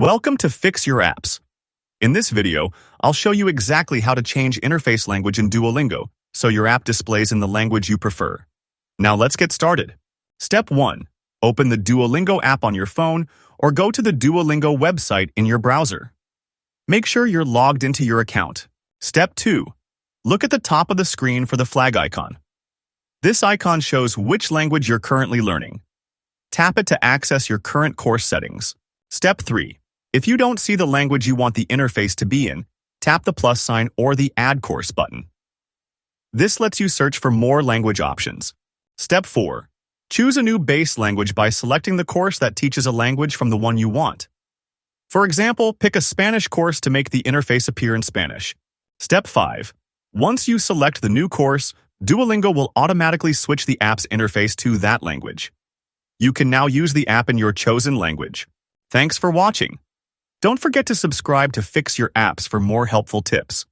Welcome to Fix Your Apps. In this video, I'll show you exactly how to change interface language in Duolingo so your app displays in the language you prefer. Now let's get started. Step 1. Open the Duolingo app on your phone or go to the Duolingo website in your browser. Make sure you're logged into your account. Step 2. Look at the top of the screen for the flag icon. This icon shows which language you're currently learning. Tap it to access your current course settings. Step 3. If you don't see the language you want the interface to be in, tap the plus sign or the Add Course button. This lets you search for more language options. Step 4. Choose a new base language by selecting the course that teaches a language from the one you want. For example, pick a Spanish course to make the interface appear in Spanish. Step 5. Once you select the new course, Duolingo will automatically switch the app's interface to that language. You can now use the app in your chosen language. Thanks for watching. Don't forget to subscribe to Fix Your Apps for more helpful tips.